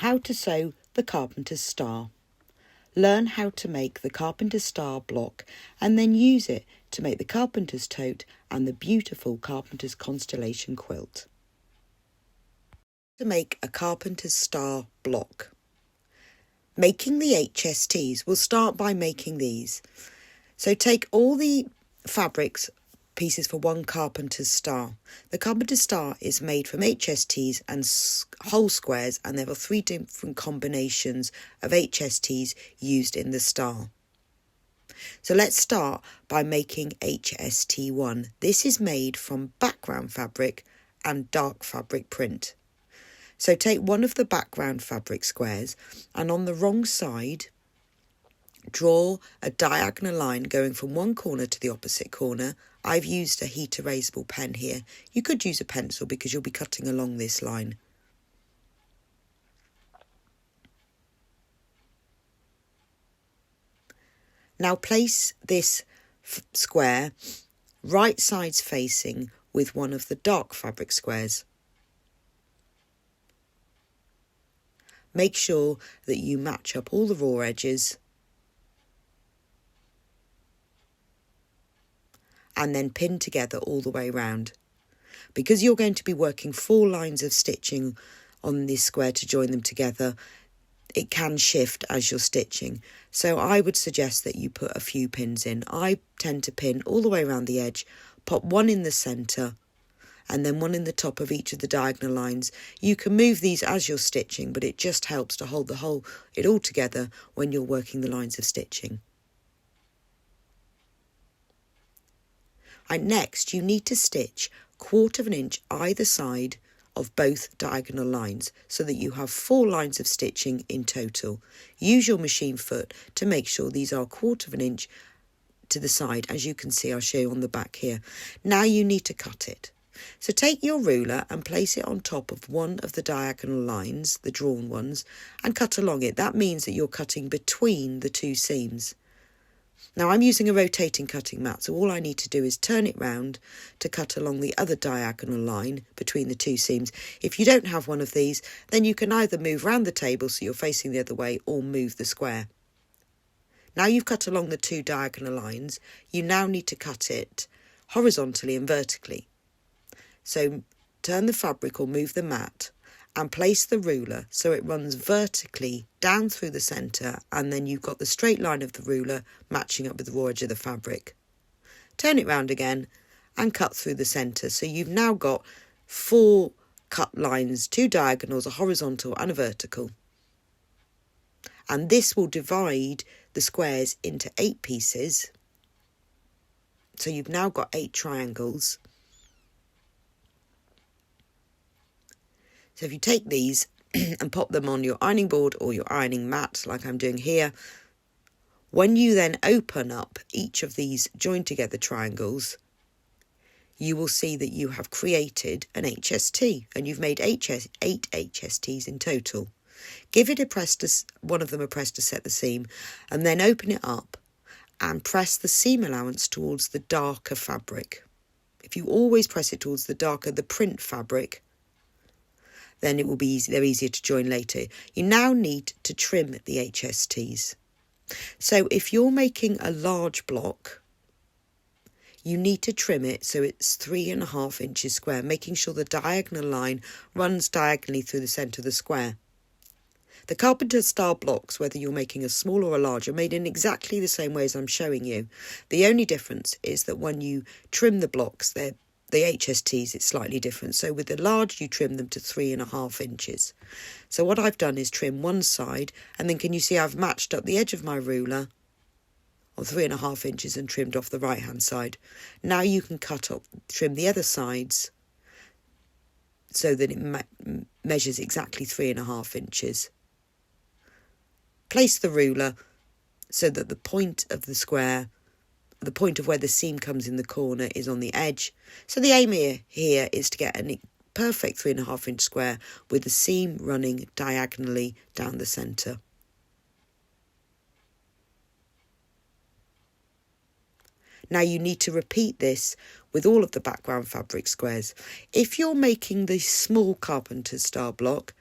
How to sew the Carpenter's star. Learn how to make the Carpenter's star block and then use it to make the Carpenter's tote and the beautiful Carpenter's Constellation quilt. To make a Carpenter's star block. Making the HSTs, we'll start by making these. So take all the fabrics pieces for one Carpenter's star. The Carpenter's star is made from HSTs and whole squares, and there are 3 different combinations of HSTs used in the star. So let's start by making HST1. This is made from background fabric and dark fabric print. So take one of the background fabric squares and on the wrong side, draw a diagonal line going from one corner to the opposite corner. I've used a heat erasable pen here. You could use a pencil because you'll be cutting along this line. Now place this square right sides facing with one of the dark fabric squares. Make sure that you match up all the raw edges and then pin together all the way round. Because you're going to be working 4 lines of stitching on this square to join them together, it can shift as you're stitching. So I would suggest that you put a few pins in. I tend to pin all the way around the edge, pop one in the centre and then one in the top of each of the diagonal lines. You can move these as you're stitching, but it just helps to hold it all together when you're working the lines of stitching. And next you need to stitch 1/4 inch either side of both diagonal lines so that you have 4 lines of stitching in total. Use your machine foot to make sure these are 1/4 inch to the side. As you can see, I'll show you on the back here. Now you need to cut it. So take your ruler and place it on top of one of the diagonal lines, the drawn ones, and cut along it. That means that you're cutting between the 2 seams. Now I'm using a rotating cutting mat, so all I need to do is turn it round to cut along the other diagonal line between the 2 seams. If you don't have one of these, then you can either move round the table so you're facing the other way or move the square. Now you've cut along the 2 diagonal lines, you now need to cut it horizontally and vertically. So turn the fabric or move the mat and place the ruler so it runs vertically down through the centre, and then you've got the straight line of the ruler matching up with the raw edge of the fabric. Turn it round again and cut through the centre. So you've now got 4 cut lines, 2 diagonals, a horizontal and a vertical. And this will divide the squares into 8 pieces. So you've now got 8 triangles. So if you take these and pop them on your ironing board or your ironing mat, like I'm doing here, when you then open up each of these joined together triangles, you will see that you have created an HST, and you've made 8 HSTs in total. Give it one of them a press to set the seam, and then open it up and press the seam allowance towards the darker fabric. If you always press it towards the darker, the print fabric, then it will be they're easier to join later. You now need to trim the HSTs. So if you're making a large block, you need to trim it so it's 3.5 inches square, making sure the diagonal line runs diagonally through the centre of the square. The Carpenter style blocks, whether you're making a small or a large, are made in exactly the same way as I'm showing you. The only difference is that when you trim the blocks, the HSTs, it's slightly different. So with the large, you trim them to 3.5 inches. So what I've done is trim one side, and then can you see I've matched up the edge of my ruler on 3.5 inches and trimmed off the right hand side. Now you can trim the other sides so that it measures exactly 3.5 inches. Place the ruler so that the point of the square, the point of where the seam comes in the corner, is on the edge. So the aim here is to get a perfect 3.5 inch square with the seam running diagonally down the centre. Now you need to repeat this with all of the background fabric squares. If you're making the small Carpenter style block,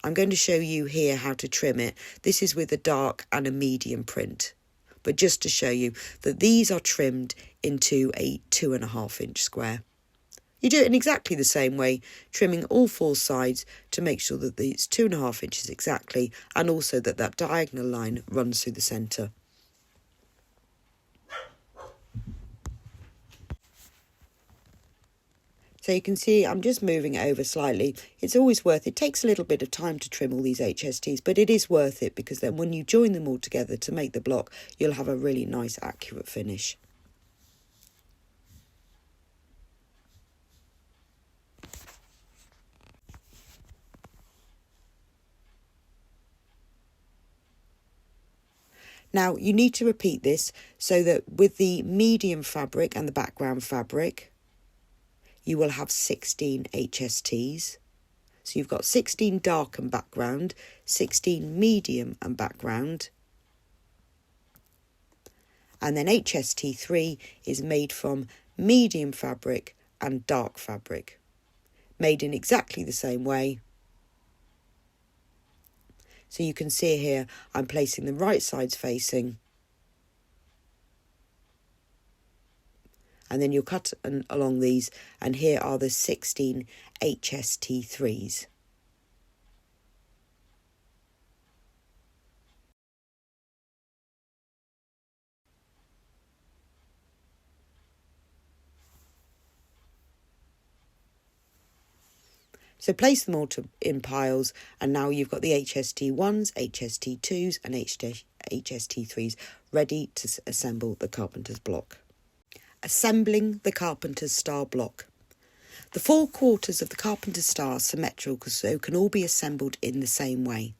I'm going to show you here how to trim it. This is with a dark and a medium print, but just to show you that these are trimmed into a 2.5 inch square. You do it in exactly the same way, trimming all 4 sides to make sure that it's 2.5 inches exactly, and also that that diagonal line runs through the centre. So you can see I'm just moving it over slightly. It's always worth it. It takes a little bit of time to trim all these HSTs, but it is worth it because then when you join them all together to make the block, you'll have a really nice accurate finish. Now you need to repeat this so that with the medium fabric and the background fabric, you will have 16 HSTs. So you've got 16 dark and background, 16 medium and background. And then HST3 is made from medium fabric and dark fabric, made in exactly the same way. So you can see here, I'm placing them right sides facing. And then you'll cut along these, and here are the 16 HST3s. So place them all in piles, and now you've got the HST1s, HST2s and HST3s ready to assemble the Carpenter's block. Assembling the Carpenter's star block. The 4 quarters of the Carpenter's star are symmetrical, so can all be assembled in the same way.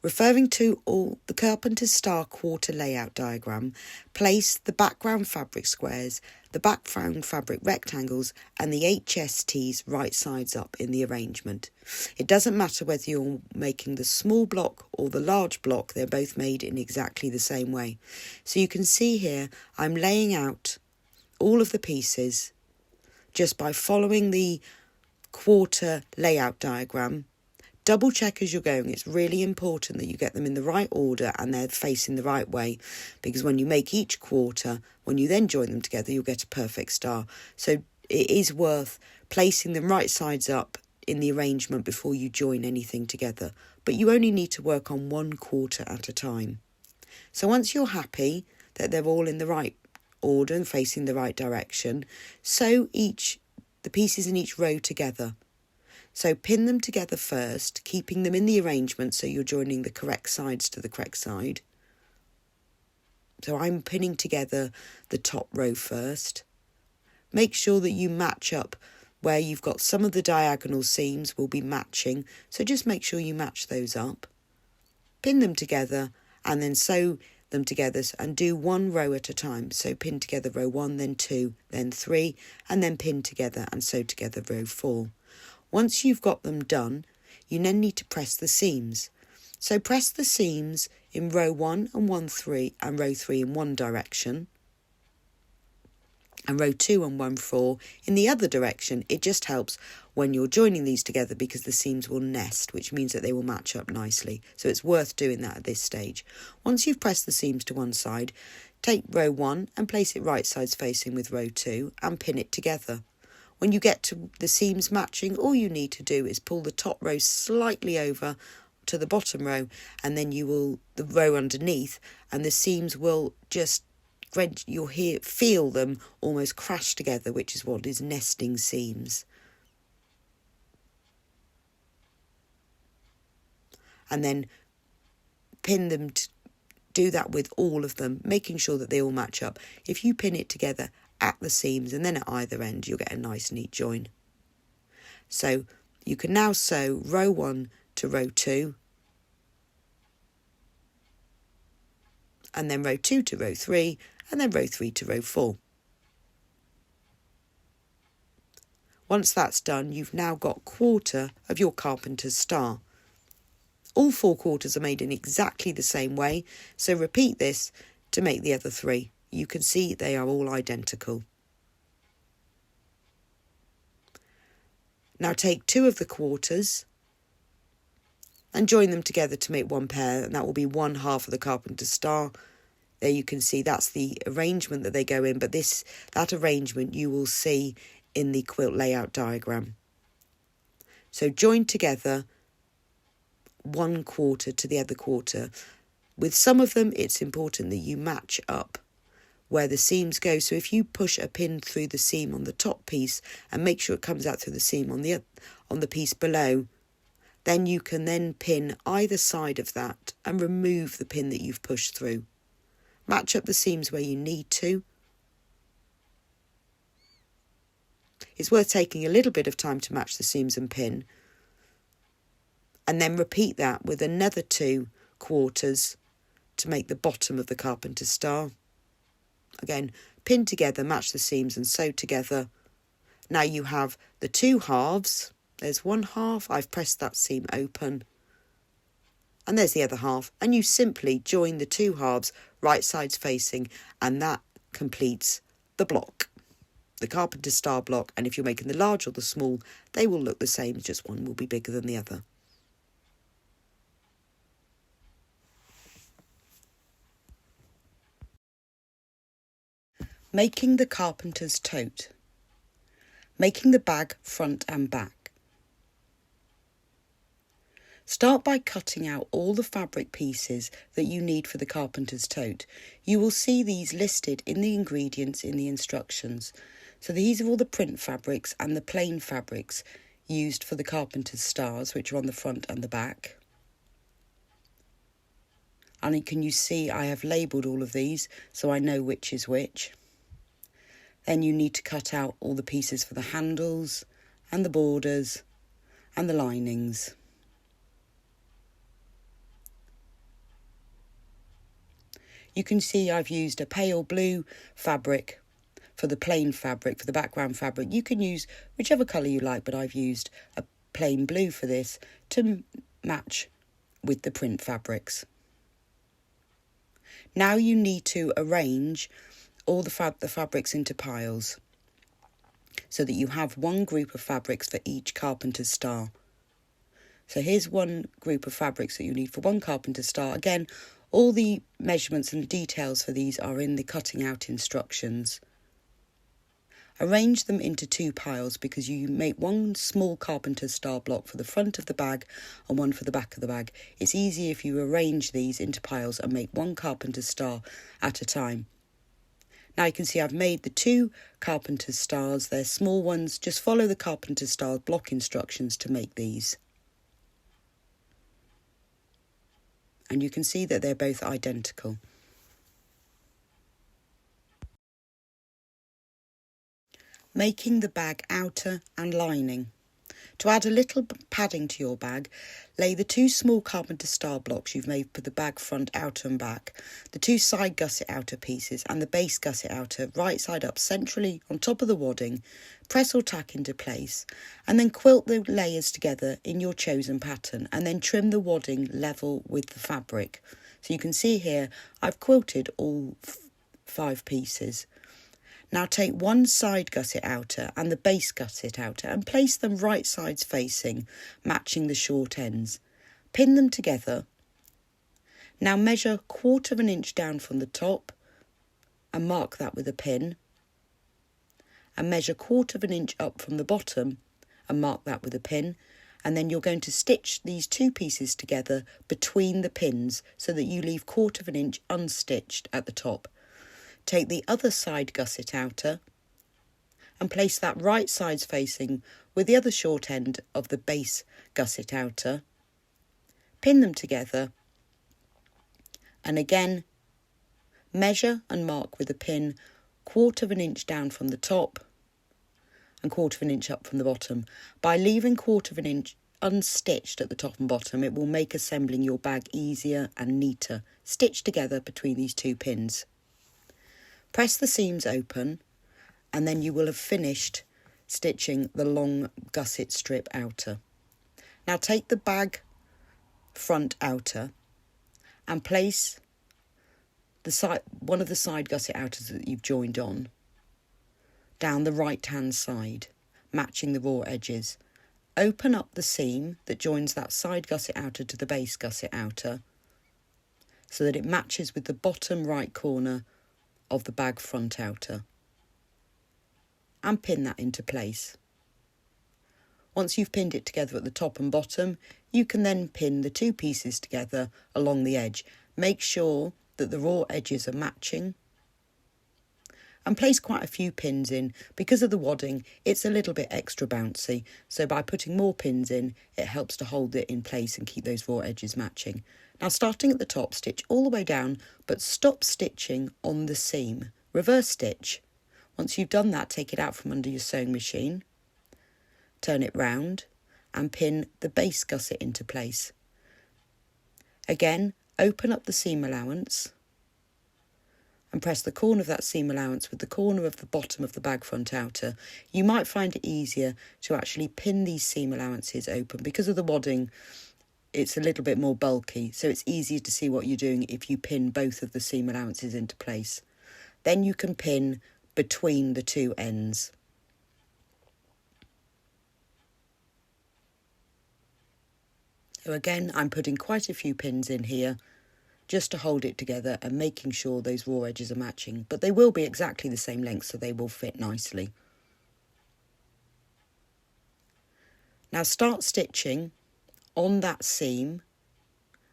Referring to all the Carpenter's star quarter layout diagram, place the background fabric squares, the background fabric rectangles and the HSTs right sides up in the arrangement. It doesn't matter whether you're making the small block or the large block, they're both made in exactly the same way. So you can see here I'm laying out all of the pieces just by following the quarter layout diagram. Double check as you're going. It's really important that you get them in the right order and they're facing the right way, because when you make each quarter, when you then join them together, you'll get a perfect star. So it is worth placing them right sides up in the arrangement before you join anything together. But you only need to work on 1 quarter at a time. So once you're happy that they're all in the right order and facing the right direction, sew the pieces in each row together. So pin them together first, keeping them in the arrangement so you're joining the correct sides to the correct side. So I'm pinning together the top row first. Make sure that you match up where you've got some of the diagonal seams will be matching, so just make sure you match those up. Pin them together and then sew them together and do 1 row at a time. So pin together row 1, then 2, then 3, and then pin together and sew together row 4. Once you've got them done, you then need to press the seams. So press the seams in row 1 and 1, 3 and row 3 in one direction, and row 2 and 1, 4 in the other direction. It just helps when you're joining these together because the seams will nest, which means that they will match up nicely. So it's worth doing that at this stage. Once you've pressed the seams to one side, take row 1 and place it right sides facing with row 2 and pin it together. When you get to the seams matching, all you need to do is pull the top row slightly over to the bottom row, and then the row underneath, and the seams will just, you'll feel them almost crash together, which is what is nesting seams. And then pin them, do that with all of them, making sure that they all match up. If you pin it together at the seams and then at either end, you'll get a nice neat join. So you can now sew row 1 to row 2, and then row 2 to row 3, and then row 3 to row 4. Once that's done, you've now got quarter of your Carpenter's star. All 4 quarters are made in exactly the same way, so repeat this to make the other 3. You can see they are all identical. Now take 2 of the quarters and join them together to make one pair, and that will be one half of the carpenter's star. There you can see that's the arrangement that they go in, but that arrangement you will see in the quilt layout diagram. So join together one quarter to the other quarter. With some of them, it's important that you match up where the seams go. So if you push a pin through the seam on the top piece and make sure it comes out through the seam on the piece below, then you can then pin either side of that and remove the pin that you've pushed through. Match up the seams where you need to. It's worth taking a little bit of time to match the seams and pin, and then repeat that with another 2 quarters to make the bottom of the carpenter's star. Again, pin together, match the seams and sew together. Now you have the 2 halves. There's one half, I've pressed that seam open, and there's the other half, and you simply join the 2 halves right sides facing, and that completes the block, the carpenter's star block. And if you're making the large or the small, they will look the same, just one will be bigger than the other. Making the carpenter's tote. Making the bag front and back. Start by cutting out all the fabric pieces that you need for the carpenter's tote. You will see these listed in the ingredients in the instructions. So these are all the print fabrics and the plain fabrics used for the carpenter's stars, which are on the front and the back. And you see I have labelled all of these so I know which is which. Then you need to cut out all the pieces for the handles and the borders and the linings. You can see I've used a pale blue fabric for the plain fabric, for the background fabric. You can use whichever colour you like, but I've used a plain blue for this to match with the print fabrics. Now you need to arrange all the fabrics into piles so that you have one group of fabrics for each carpenter's star. So here's one group of fabrics that you need for one carpenter's star. Again, all the measurements and details for these are in the cutting out instructions. Arrange them into 2 piles because you make one small carpenter's star block for the front of the bag and one for the back of the bag. It's easy if you arrange these into piles and make one carpenter's star at a time. Now you can see I've made the 2 carpenter's stars. They're small ones. Just follow the carpenter's star block instructions to make these. And you can see that they're both identical. Making the bag outer and lining. To add a little padding to your bag, lay the 2 small carpenter star blocks you've made for the bag front, outer and back, the 2 side gusset outer pieces and the base gusset outer right side up centrally on top of the wadding, press or tack into place, and then quilt the layers together in your chosen pattern, and then trim the wadding level with the fabric. So you can see here I've quilted all 5 pieces. Now take one side gusset outer and the base gusset outer and place them right sides facing, matching the short ends. Pin them together. Now measure 1/4 inch down from the top and mark that with a pin. And measure 1/4 inch up from the bottom and mark that with a pin. And then you're going to stitch these 2 pieces together between the pins so that you leave 1/4 inch unstitched at the top. Take the other side gusset outer and place that right sides facing with the other short end of the base gusset outer. Pin them together and again measure and mark with a pin 1/4 inch down from the top and 1/4 inch up from the bottom. By leaving 1/4 inch unstitched at the top and bottom, it will make assembling your bag easier and neater. Stitch together between these 2 pins. Press the seams open and then you will have finished stitching the long gusset strip outer. Now take the bag front outer and place one of the side gusset outers that you've joined on down the right hand side, matching the raw edges, open up the seam that joins that side gusset outer to the base gusset outer so that it matches with the bottom right corner of the bag front outer, and pin that into place. Once you've pinned it together at the top and bottom, you can then pin the two pieces together along the edge. Make sure that the raw edges are matching, and place quite a few pins in. Because of the wadding, it's a little bit extra bouncy, so by putting more pins in, it helps to hold it in place and keep those raw edges matching. Now, starting at the top, stitch all the way down, but stop stitching on the seam. Reverse stitch. Once you've done that, take it out from under your sewing machine, turn it round and pin the base gusset into place. Again, open up the seam allowance and press the corner of that seam allowance with the corner of the bottom of the bag front outer. You might find it easier to actually pin these seam allowances open. Because of the wadding, it's a little bit more bulky, so it's easier to see what you're doing if you pin both of the seam allowances into place. Then you can pin between the two ends. So again, I'm putting quite a few pins in here just to hold it together and making sure those raw edges are matching, but they will be exactly the same length, so they will fit nicely. Now start stitching on that seam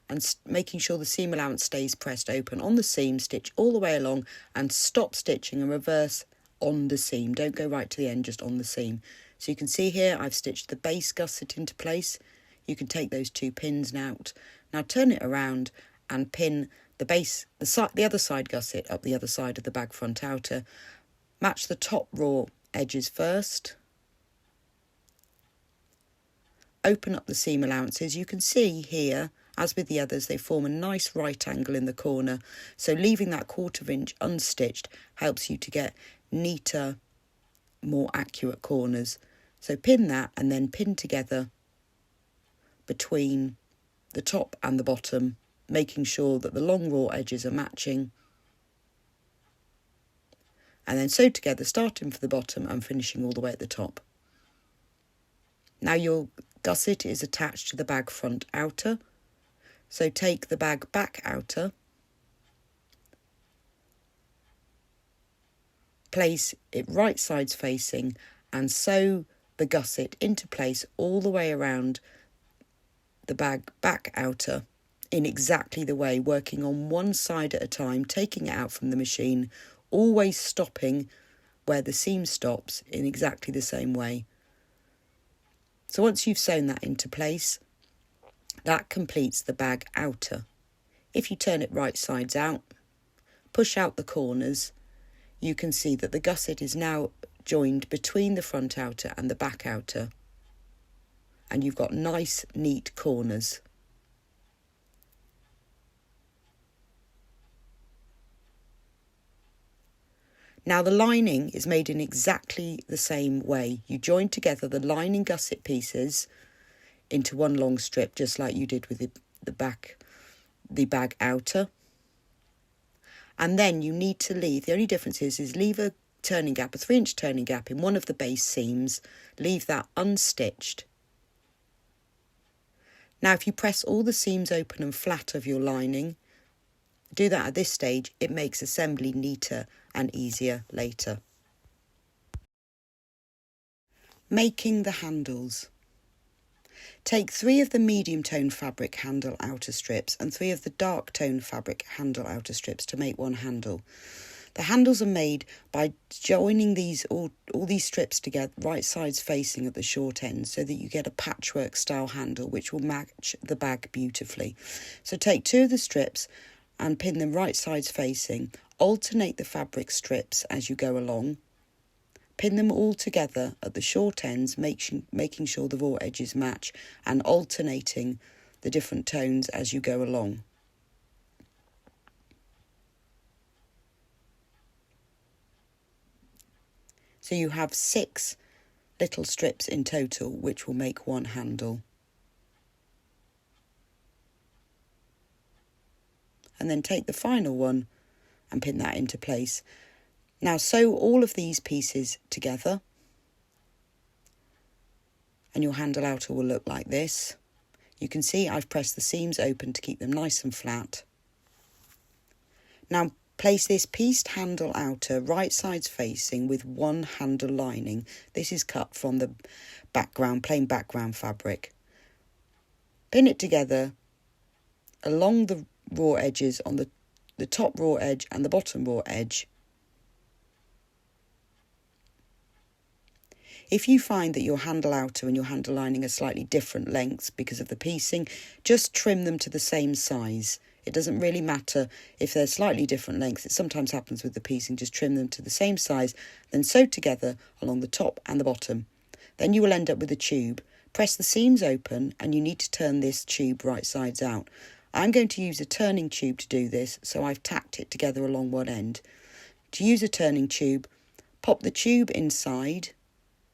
and making sure the seam allowance stays pressed open on the seam. Stitch all the way along and stop stitching and reverse on the seam. Don't go right to the end, just on the seam. So you can see here I've stitched the base gusset into place. You can take those two pins out. Now turn it around and pin the base, the other side gusset up the other side of the bag front outer. Match the top raw edges first. Open up the seam allowances. You can see here, as with the others, they form a nice right angle in the corner. So leaving that 1/4 inch unstitched helps you to get neater, more accurate corners. So pin that and then pin together between the top and the bottom, making sure that the long raw edges are matching. And then sew together, starting from the bottom and finishing all the way at the top. Now your gusset is attached to the bag front outer. So take the bag back outer, place it right sides facing and sew the gusset into place all the way around the bag back outer in exactly the way, working on one side at a time, taking it out from the machine, always stopping where the seam stops in exactly the same way. So once you've sewn that into place, that completes the bag outer. If you turn it right sides out, push out the corners, you can see that the gusset is now joined between the front outer and the back outer, and you've got nice, neat corners. Now the lining is made in exactly the same way. You join together the lining gusset pieces into one long strip, just like you did with the bag outer. And then you need to leave, the only difference is leave a turning gap, a 3-inch turning gap in one of the base seams, leave that unstitched. Now if you press all the seams open and flat of your lining, do that at this stage, it makes assembly neater and easier later. Making the handles. Take 3 of the medium tone fabric handle outer strips and 3 of the dark tone fabric handle outer strips to make one handle. The handles are made by joining all these strips together, right sides facing at the short end, so that you get a patchwork style handle which will match the bag beautifully. So take 2 of the strips and pin them right sides facing. Alternate the fabric strips as you go along. Pin them all together at the short ends, making sure the raw edges match, and alternating the different tones as you go along. So you have 6 little strips in total, which will make one handle. And then take the final one and pin that into place. Now sew all of these pieces together and your handle outer will look like this. You can see I've pressed the seams open to keep them nice and flat. Now place this pieced handle outer right sides facing with one handle lining. This is cut from the background, plain background fabric. Pin it together along the raw edges on the top raw edge and the bottom raw edge. If you find that your handle outer and your handle lining are slightly different lengths because of the piecing, just trim them to the same size. It doesn't really matter if they're slightly different lengths. It sometimes happens with the piecing. Just trim them to the same size, then sew together along the top and the bottom. Then you will end up with a tube. Press the seams open and you need to turn this tube right sides out. I'm going to use a turning tube to do this, so I've tacked it together along one end. To use a turning tube, pop the tube inside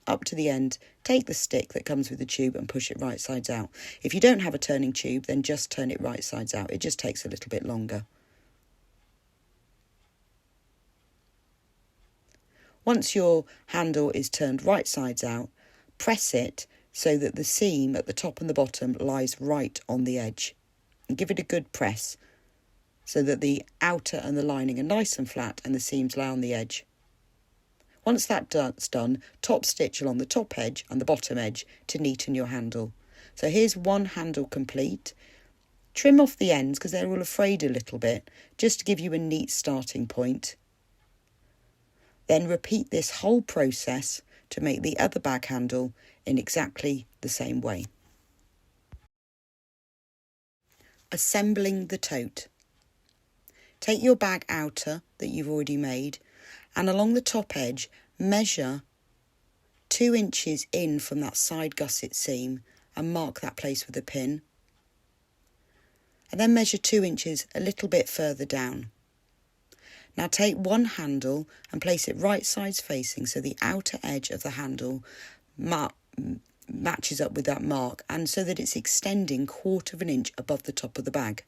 up to the end, take the stick that comes with the tube and push it right sides out. If you don't have a turning tube, then just turn it right sides out. It just takes a little bit longer. Once your handle is turned right sides out, press it so that the seam at the top and the bottom lies right on the edge. And give it a good press so that the outer and the lining are nice and flat and the seams lie on the edge. Once that's done, top stitch along the top edge and the bottom edge to neaten your handle. So here's one handle complete. Trim off the ends because they're all frayed a little bit, just to give you a neat starting point. Then repeat this whole process to make the other bag handle in exactly the same way. Assembling the tote. Take your bag outer that you've already made, and along the top edge, measure 2 inches in from that side gusset seam and mark that place with a pin. And then measure 2 inches a little bit further down. Now take one handle and place it right sides facing so the outer edge of the handle matches up with that mark, and so that it's extending 1/4 inch above the top of the bag.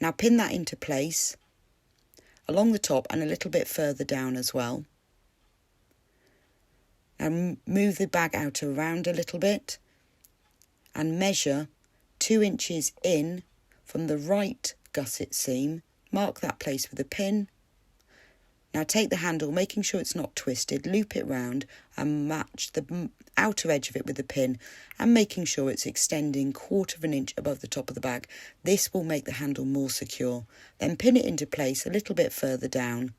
Now pin that into place along the top and a little bit further down as well. Now move the bag outer around a little bit and measure 2 inches in from the right gusset seam. Mark that place with a pin. Now take the handle, making sure it's not twisted, loop it round and match the outer edge of it with the pin, and making sure it's extending 1/4 inch above the top of the bag. This will make the handle more secure. Then pin it into place a little bit further down.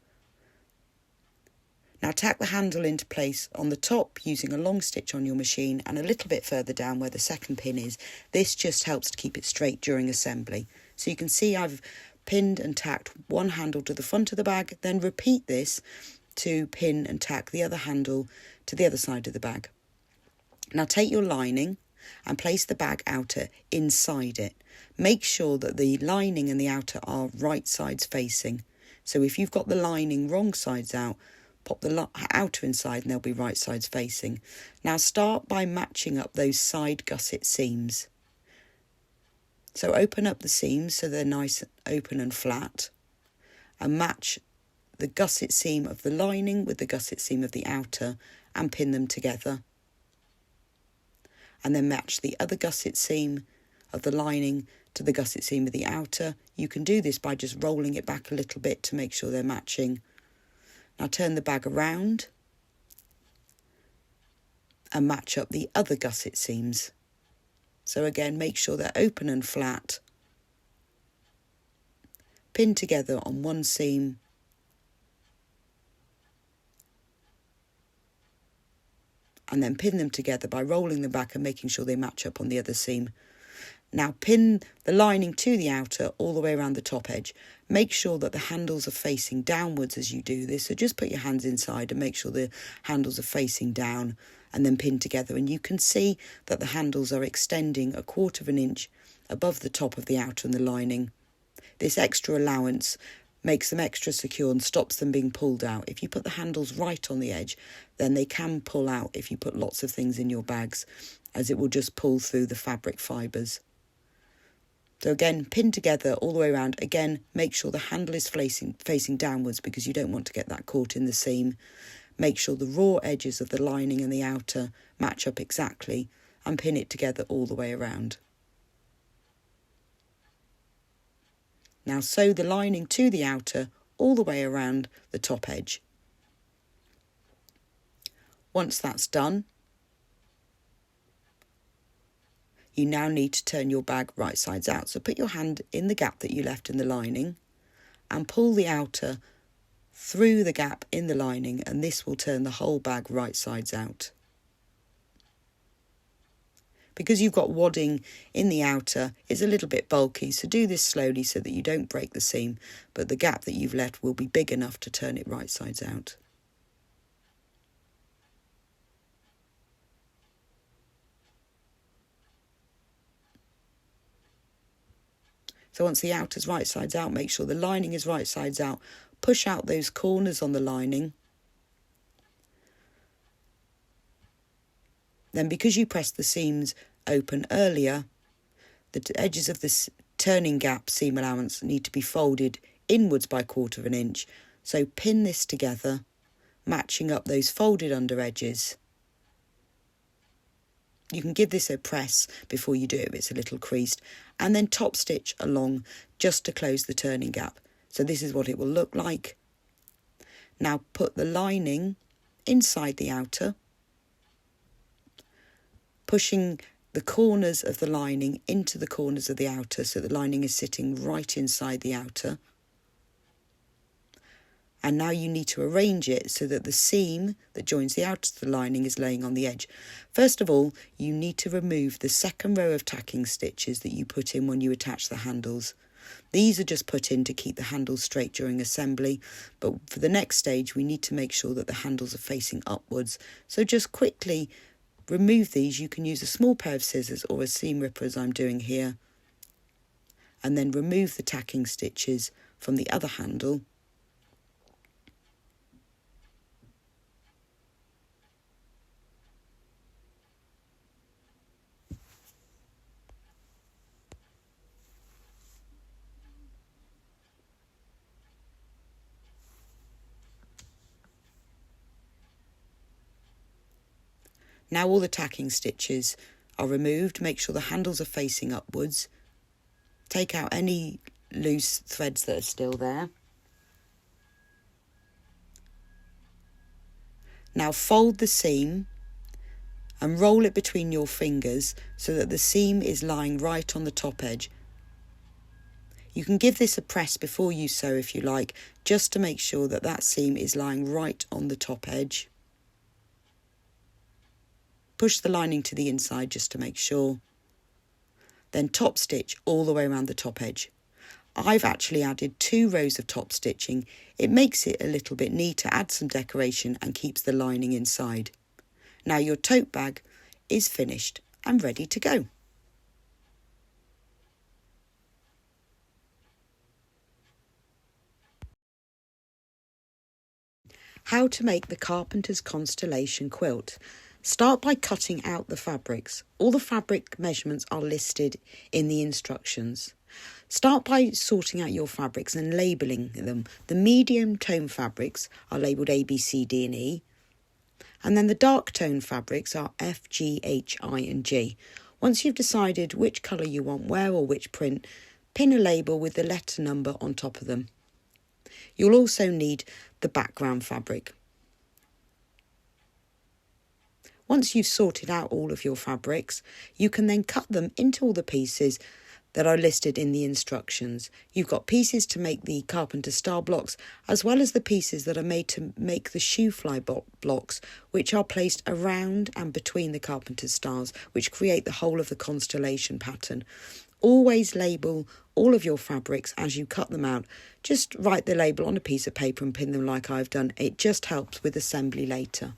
Now tack the handle into place on the top using a long stitch on your machine and a little bit further down where the second pin is. This just helps to keep it straight during assembly. So you can see I've pinned and tacked one handle to the front of the bag, then repeat this to pin and tack the other handle to the other side of the bag. Now take your lining and place the bag outer inside it. Make sure that the lining and the outer are right sides facing. So if you've got the lining wrong sides out, pop the outer inside and they'll be right sides facing. Now start by matching up those side gusset seams. So open up the seams so they're nice, open and flat, and match the gusset seam of the lining with the gusset seam of the outer and pin them together. And then match the other gusset seam of the lining to the gusset seam of the outer. You can do this by just rolling it back a little bit to make sure they're matching. Now turn the bag around and match up the other gusset seams. So again, make sure they're open and flat. Pin together on one seam. And then pin them together by rolling them back and making sure they match up on the other seam. Now pin the lining to the outer all the way around the top edge. Make sure that the handles are facing downwards as you do this. So just put your hands inside and make sure the handles are facing down, and then pin together. And you can see that the handles are extending 1/4 inch above the top of the outer and the lining. This extra allowance makes them extra secure and stops them being pulled out. If you put the handles right on the edge, then they can pull out if you put lots of things in your bags, as it will just pull through the fabric fibres. So again, pin together all the way around. Again, make sure the handle is facing downwards because you don't want to get that caught in the seam. Make sure the raw edges of the lining and the outer match up exactly, and pin it together all the way around. Now sew the lining to the outer all the way around the top edge. Once that's done, you now need to turn your bag right sides out. So put your hand in the gap that you left in the lining and pull the outer through the gap in the lining, and this will turn the whole bag right sides out. Because you've got wadding in the outer, it's a little bit bulky, so do this slowly so that you don't break the seam, but the gap that you've left will be big enough to turn it right sides out. So once the outer's right sides out, make sure the lining is right sides out. Push out those corners on the lining. Then because you pressed the seams open earlier, the edges of this turning gap seam allowance need to be folded inwards by 1/4 inch. So pin this together, matching up those folded under edges. You can give this a press before you do it if it's a little creased, and then top stitch along just to close the turning gap. So this is what it will look like. Now put the lining inside the outer, pushing the corners of the lining into the corners of the outer so the lining is sitting right inside the outer. And now you need to arrange it so that the seam that joins the outer to the lining is laying on the edge. First of all, you need to remove the second row of tacking stitches that you put in when you attach the handles. These are just put in to keep the handles straight during assembly, but for the next stage we need to make sure that the handles are facing upwards. So just quickly remove these. You can use a small pair of scissors or a seam ripper as I'm doing here, and then remove the tacking stitches from the other handle. Now all the tacking stitches are removed. Make sure the handles are facing upwards. Take out any loose threads that are still there. Now fold the seam and roll it between your fingers so that the seam is lying right on the top edge. You can give this a press before you sew if you like, just to make sure that that seam is lying right on the top edge. Push the lining to the inside just to make sure. Then top stitch all the way around the top edge. I've actually added 2 rows of top stitching. It makes it a little bit neater, adds some decoration and keeps the lining inside. Now your tote bag is finished and ready to go. How to make the Carpenter's Constellation quilt. Start by cutting out the fabrics. All the fabric measurements are listed in the instructions. Start by sorting out your fabrics and labelling them. The medium tone fabrics are labelled A, B, C, D and E. And then the dark tone fabrics are F, G, H, I and G. Once you've decided which colour you want where or which print, pin a label with the letter number on top of them. You'll also need the background fabric. Once you've sorted out all of your fabrics, you can then cut them into all the pieces that are listed in the instructions. You've got pieces to make the Carpenter star blocks, as well as the pieces that are made to make the Shoo Fly blocks, which are placed around and between the Carpenter stars, which create the whole of the Constellation pattern. Always label all of your fabrics as you cut them out. Just write the label on a piece of paper and pin them like I've done. It just helps with assembly later.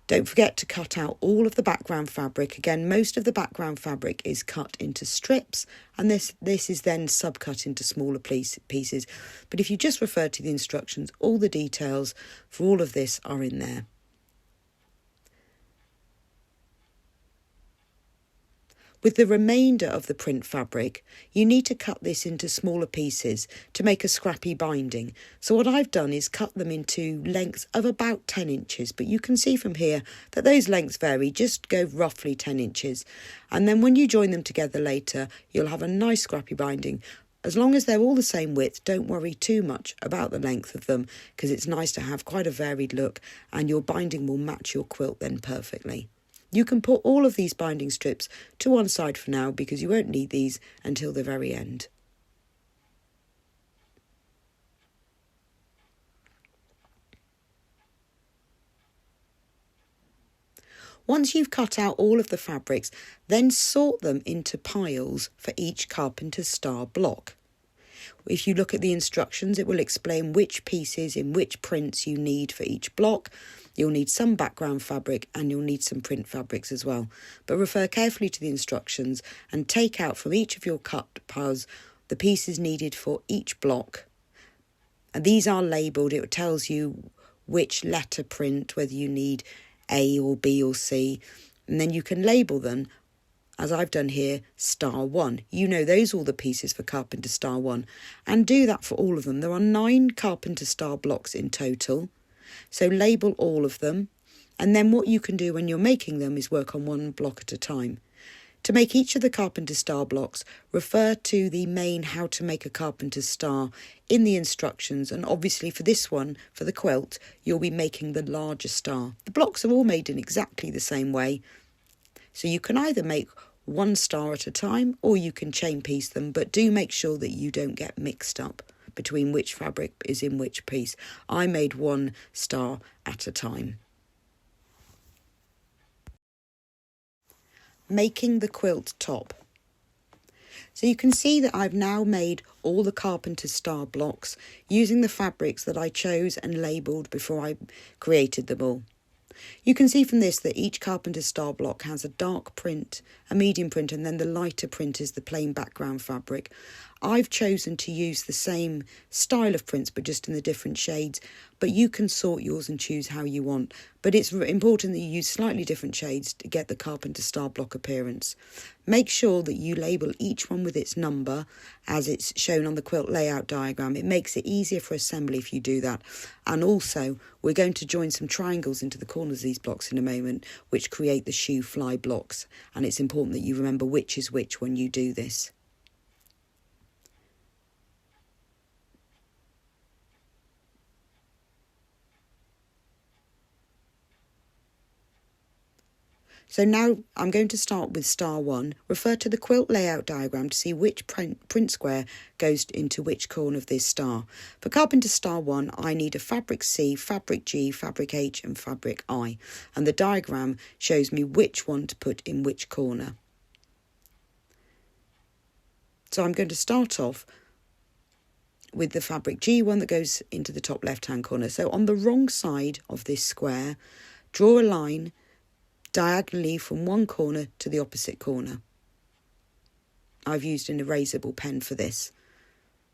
Don't forget to cut out all of the background fabric. Again, most of the background fabric is cut into strips, and this is then subcut into smaller pieces. But if you just refer to the instructions, all the details for all of this are in there. With the remainder of the print fabric, you need to cut this into smaller pieces to make a scrappy binding. So what I've done is cut them into lengths of about 10 inches, but you can see from here that those lengths vary, just go roughly 10 inches. And then when you join them together later, you'll have a nice scrappy binding. As long as they're all the same width, don't worry too much about the length of them, because it's nice to have quite a varied look, and your binding will match your quilt then perfectly. You can put all of these binding strips to one side for now, because you won't need these until the very end. Once you've cut out all of the fabrics, then sort them into piles for each Carpenter's star block. If you look at the instructions, it will explain which pieces in which prints you need for each block. You'll need some background fabric and you'll need some print fabrics as well. But refer carefully to the instructions and take out from each of your cut piles the pieces needed for each block. And these are labelled. It tells you which letter print, whether you need A or B or C. And then you can label them, as I've done here, Star 1. You know those are all the pieces for Carpenter Star 1. And do that for all of them. There are 9 Carpenter Star blocks in total. So label all of them. And then what you can do when you're making them is work on one block at a time. To make each of the Carpenter Star blocks, refer to the main How to Make a Carpenter Star in the instructions. And obviously for this one, for the quilt, you'll be making the larger star. The blocks are all made in exactly the same way. So you can either make one star at a time or you can chain piece them, but do make sure that you don't get mixed up between which fabric is in which piece. I made one star at a time. Making the quilt top. So you can see that I've now made all the Carpenter Star blocks using the fabrics that I chose and labelled before I created them all. You can see from this that each Carpenter Star block has a dark print, a medium print, and then the lighter print is the plain background fabric. I've chosen to use the same style of prints but just in the different shades, but you can sort yours and choose how you want. But it's important that you use slightly different shades to get the Carpenter Star block appearance. Make sure that you label each one with its number as it's shown on the quilt layout diagram. It makes it easier for assembly if you do that. And also, we're going to join some triangles into the corners of these blocks in a moment, which create the Shoo Fly Blocks. And it's important that you remember which is which when you do this. So now I'm going to start with Star 1. Refer to the quilt layout diagram to see which print square goes into which corner of this star. For Carpenter Star 1, I need a fabric C, fabric G, fabric H and fabric I. And the diagram shows me which one to put in which corner. So I'm going to start off with the fabric G one that goes into the top left-hand corner. So on the wrong side of this square, draw a line diagonally from one corner to the opposite corner. I've used an erasable pen for this,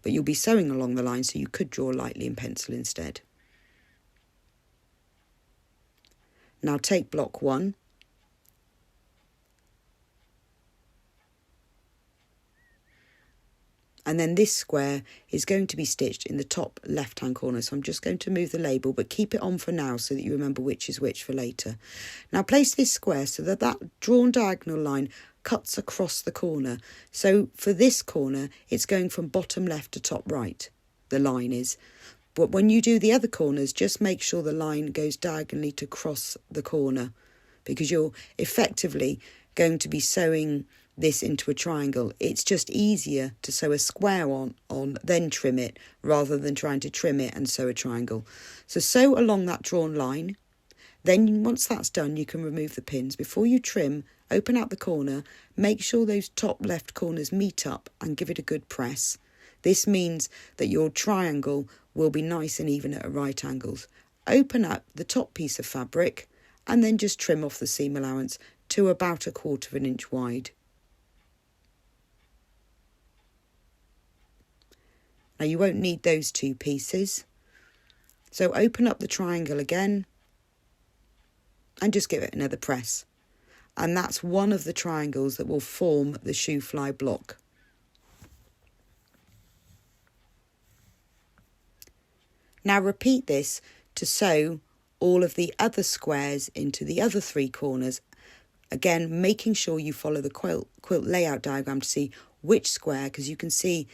but you'll be sewing along the line, so you could draw lightly in pencil instead. Now take block 1, and then this square is going to be stitched in the top left-hand corner. So I'm just going to move the label, but keep it on for now so that you remember which is which for later. Now place this square so that that drawn diagonal line cuts across the corner. So for this corner, it's going from bottom left to top right, the line is. But when you do the other corners, just make sure the line goes diagonally to cross the corner, because you're effectively going to be sewing this into a triangle. It's just easier to sew a square on then trim it, rather than trying to trim it and sew a triangle. So sew along that drawn line. Then once that's done, you can remove the pins. Before you trim, open out the corner, make sure those top left corners meet up and give it a good press. This means that your triangle will be nice and even at right angles. Open up the top piece of fabric and then just trim off the seam allowance to about 1/4 inch wide. Now you won't need those two pieces. So open up the triangle again and just give it another press. and that's one of the triangles that will form the Shoo Fly block. Now repeat this to sew all of the other squares into the other 3 corners. Again, making sure you follow the quilt layout diagram to see which square, because you can see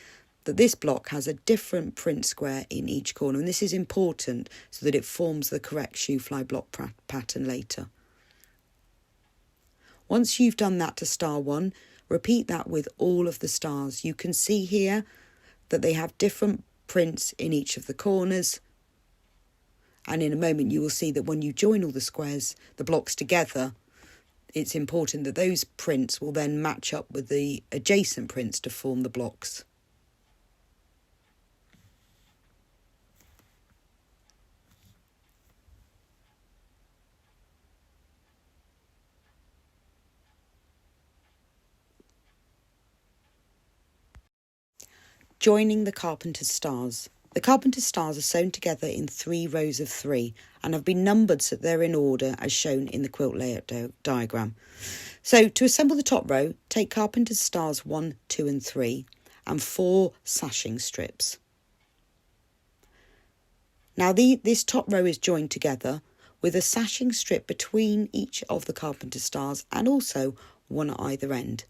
that this block has a different print square in each corner, and this is important so that it forms the correct Shoo Fly block pattern later. Once you've done that to star 1, repeat that with all of the stars. You can see here that they have different prints in each of the corners, and in a moment you will see that when you join all the squares, the blocks together, it's important that those prints will then match up with the adjacent prints to form the blocks. Joining the Carpenter's stars. The Carpenter's stars are sewn together in 3 rows of 3 and have been numbered so they're in order as shown in the quilt layout diagram. So to assemble the top row, take Carpenter's stars 1, 2 and 3 and 4 sashing strips. Now this top row is joined together with a sashing strip between each of the Carpenter's stars and also one at either end.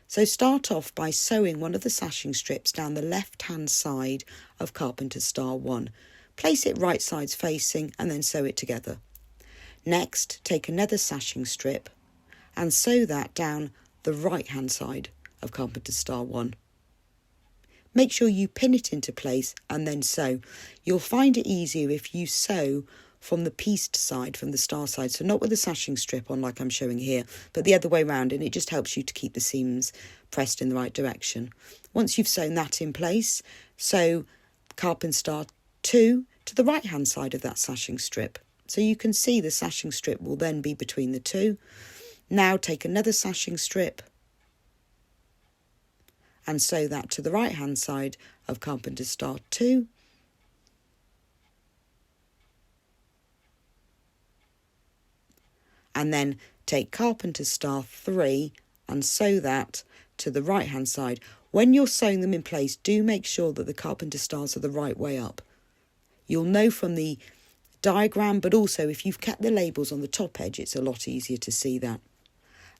So start off by sewing one of the sashing strips down the left-hand side of Carpenter's star 1. Place it right sides facing and then sew it together. Next, take another sashing strip and sew that down the right-hand side of Carpenter's star 1. Make sure you pin it into place and then sew. You'll find it easier if you sew from the pieced side, from the star side, so not with a sashing strip on like I'm showing here, but the other way around, and it just helps you to keep the seams pressed in the right direction. Once you've sewn that in place, sew Carpenter's star 2 to the right hand side of that sashing strip. So you can see the sashing strip will then be between the 2. Now take another sashing strip and sew that to the right hand side of Carpenter's star 2. And then take Carpenter's star 3 and sew that to the right hand side. When you're sewing them in place, do make sure that the Carpenter stars are the right way up. You'll know from the diagram, but also if you've kept the labels on the top edge, it's a lot easier to see that.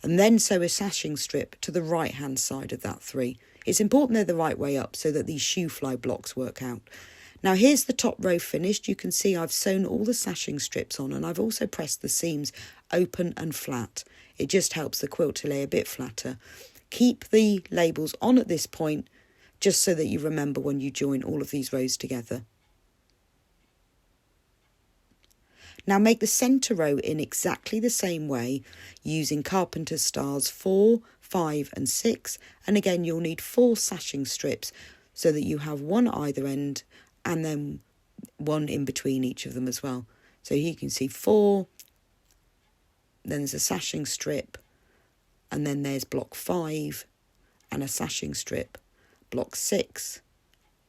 And then sew a sashing strip to the right hand side of that 3. It's important they're the right way up so that these Shoo Fly blocks work out. Now here's the top row finished. You can see I've sewn all the sashing strips on and I've also pressed the seams open and flat. It just helps the quilt to lay a bit flatter. Keep the labels on at this point just so that you remember when you join all of these rows together. Now make the centre row in exactly the same way using Carpenter's stars 4, 5 and 6, and again you'll need 4 sashing strips so that you have one at either end and then one in between each of them as well. So here you can see 4, then there's a sashing strip, and then there's block 5 and a sashing strip, block 6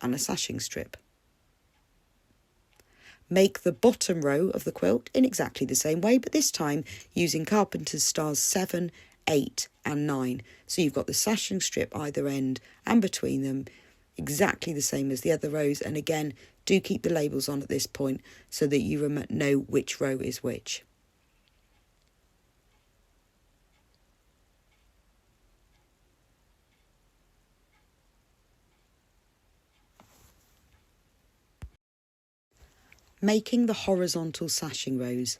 and a sashing strip. Make the bottom row of the quilt in exactly the same way, but this time using Carpenter's stars 7, 8 and 9. So you've got the sashing strip either end and between them, exactly the same as the other rows. And again, do keep the labels on at this point so that you know which row is which. Making the horizontal sashing rows.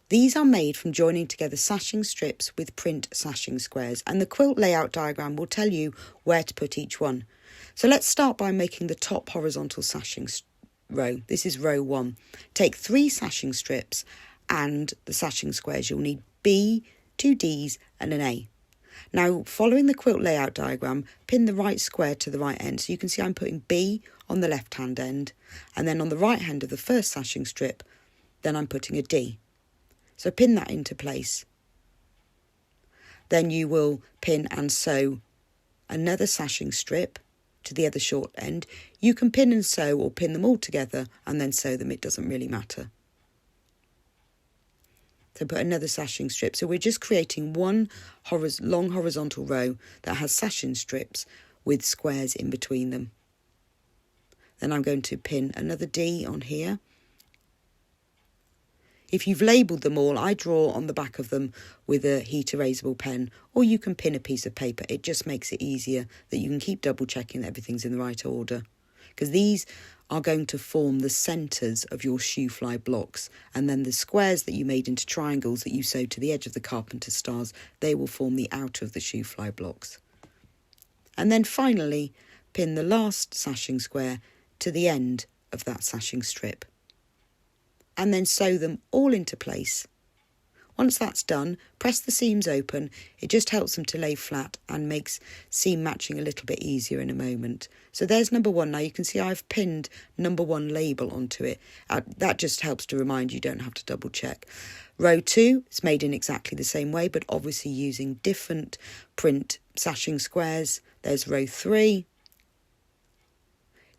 These are made from joining together sashing strips with print sashing squares, and the quilt layout diagram will tell you where to put each one. So let's start by making the top horizontal sashing row. This is row 1. Take 3 sashing strips and the sashing squares. You'll need B, 2 Ds and an A. Now, following the quilt layout diagram, pin the right square to the right end. So you can see I'm putting B on the left-hand end, and then on the right hand of the first sashing strip, then I'm putting a D. So pin that into place. Then you will pin and sew another sashing strip to the other short end. You can pin and sew or pin them all together and then sew them. It doesn't really matter. So put another sashing strip. So we're just creating one long horizontal row that has sashing strips with squares in between them. Then I'm going to pin another D on here. If you've labelled them all, I draw on the back of them with a heat erasable pen, or you can pin a piece of paper. It just makes it easier that you can keep double checking that everything's in the right order. Because these are going to form the centres of your Shoo Fly blocks, and then the squares that you made into triangles that you sewed to the edge of the Carpenter stars, they will form the outer of the Shoo Fly blocks. And then finally, pin the last sashing square to the end of that sashing strip, and then sew them all into place. Once that's done, press the seams open. It just helps them to lay flat and makes seam matching a little bit easier in a moment. So there's number one. Now you can see I've pinned number one label onto it. That just helps to remind you don't have to double check. Row 2 is made in exactly the same way, but obviously using different print sashing squares. There's row 3.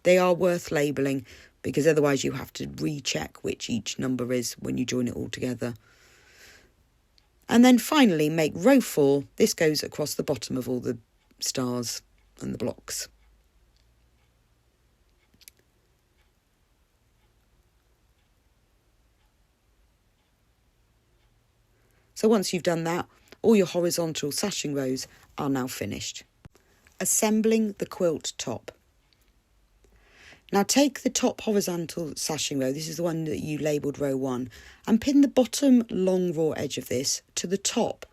They are worth labelling because otherwise you have to recheck which each number is when you join it all together. And then finally make row 4. This goes across the bottom of all the stars and the blocks. So once you've done that, all your horizontal sashing rows are now finished. Assembling the quilt top. Now take the top horizontal sashing row, this is the one that you labelled row 1, and pin the bottom long raw edge of this to the top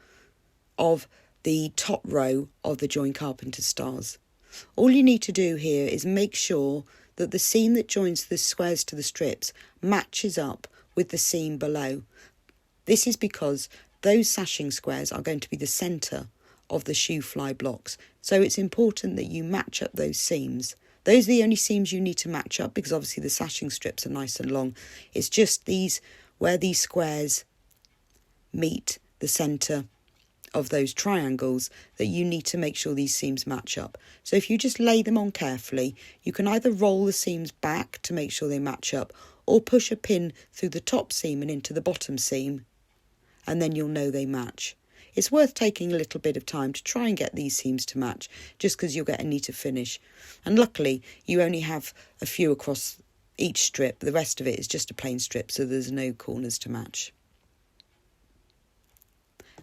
of the top row of the joined Carpenter stars. All you need to do here is make sure that the seam that joins the squares to the strips matches up with the seam below. This is because those sashing squares are going to be the centre of the Shoo Fly blocks, so it's important that you match up those seams. Those are the only seams you need to match up because obviously the sashing strips are nice and long. It's just these, where these squares meet the centre of those triangles, that you need to make sure these seams match up. So if you just lay them on carefully, you can either roll the seams back to make sure they match up, or push a pin through the top seam and into the bottom seam, and then you'll know they match. It's worth taking a little bit of time to try and get these seams to match, just because you'll get a neater finish. And luckily, you only have a few across each strip. The rest of it is just a plain strip, so there's no corners to match.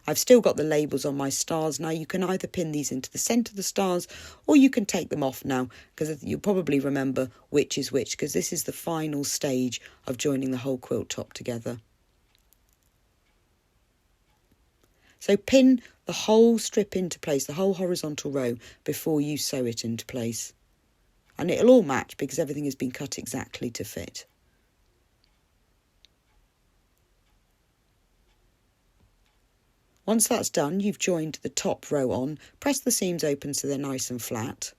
I've still got the labels on my stars. Now you can either pin these into the centre of the stars, or you can take them off now, because you'll probably remember which is which, because this is the final stage of joining the whole quilt top together. So pin the whole strip into place, the whole horizontal row, before you sew it into place. And it'll all match because everything has been cut exactly to fit. Once that's done, you've joined the top row on. Press the seams open so they're nice and flat.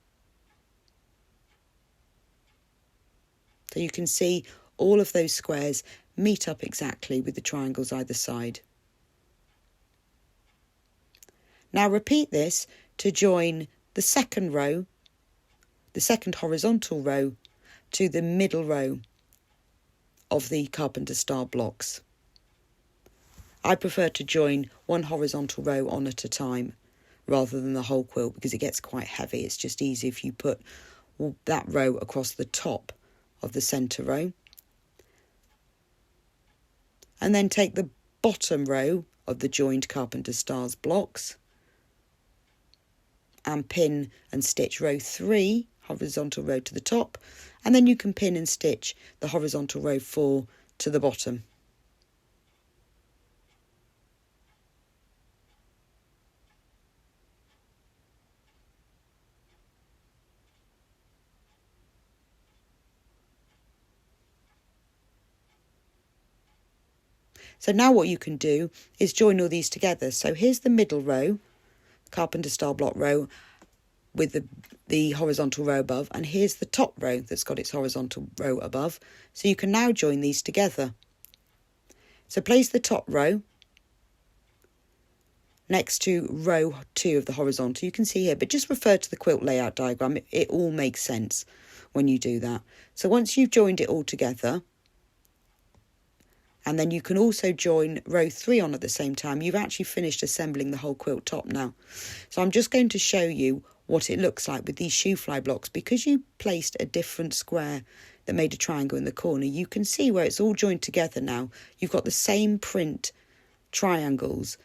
So you can see all of those squares meet up exactly with the triangles either side. Now repeat this to join the second row, the second horizontal row, to the middle row of the Carpenter star blocks. I prefer to join one horizontal row on at a time rather than the whole quilt because it gets quite heavy. It's just easy if you put that row across the top of the centre row. And then take the bottom row of the joined Carpenter stars blocks and pin and stitch row 3, horizontal row to the top, and then you can pin and stitch the horizontal row 4 to the bottom. So now what you can do is join all these together. So here's the middle row, Carpenter star block row with the horizontal row above, and here's the top row that's got its horizontal row above. So you can now join these together. So place the top row next to row 2 of the horizontal. You can see here, but just refer to the quilt layout diagram. It all makes sense when you do that. So once you've joined it all together And then you can also join row 3 on at the same time. You've actually finished assembling the whole quilt top now. So I'm just going to show you what it looks like with these Shoo Fly blocks. Because you placed a different square that made a triangle in the corner, you can see where it's all joined together now. You've got the same print triangles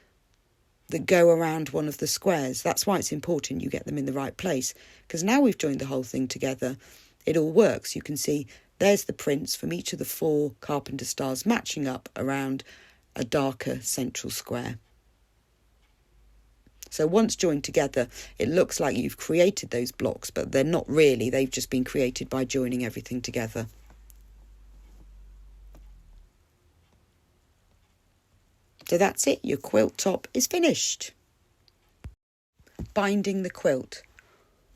that go around one of the squares. That's why it's important you get them in the right place, because now we've joined the whole thing together, it all works. You can see there's the prints from each of the 4 Carpenter stars matching up around a darker central square. So once joined together, it looks like you've created those blocks, but they're not really. They've just been created by joining everything together. So that's it, your quilt top is finished. Binding the quilt.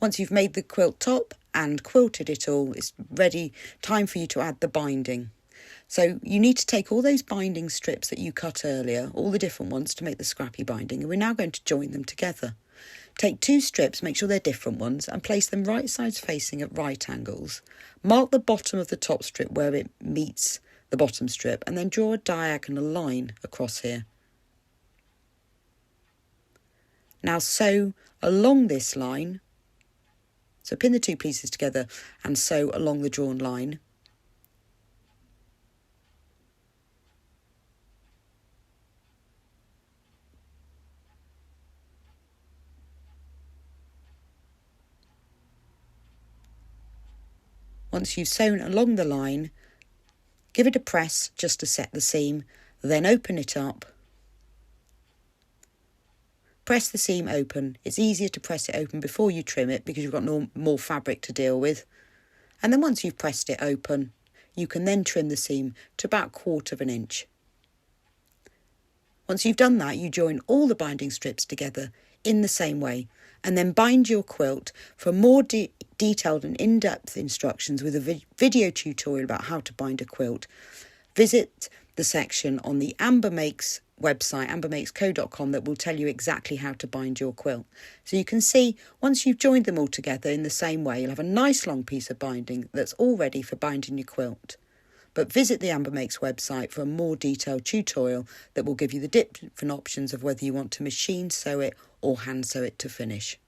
Once you've made the quilt top and quilted it all, it's ready, time for you to add the binding. So you need to take all those binding strips that you cut earlier, all the different ones to make the scrappy binding, and we're now going to join them together. Take 2 strips, make sure they're different ones, and place them right sides facing at right angles. Mark the bottom of the top strip where it meets the bottom strip, and then draw a diagonal line across here. Now sew along this line. So pin the 2 pieces together and sew along the drawn line. Once you've sewn along the line, give it a press just to set the seam, then open it up. Press the seam open. It's easier to press it open before you trim it because you've got more fabric to deal with. And then once you've pressed it open, you can then trim the seam to about 1/4 inch. Once you've done that, you join all the binding strips together in the same way and then bind your quilt. For more detailed and in-depth instructions with a video tutorial about how to bind a quilt, visit the section on the Amber Makes website, ambermakesco.com, that will tell you exactly how to bind your quilt. So you can see, once you've joined them all together in the same way, you'll have a nice long piece of binding that's all ready for binding your quilt. But visit the Amber Makes website for a more detailed tutorial that will give you the different options of whether you want to machine sew it or hand sew it to finish.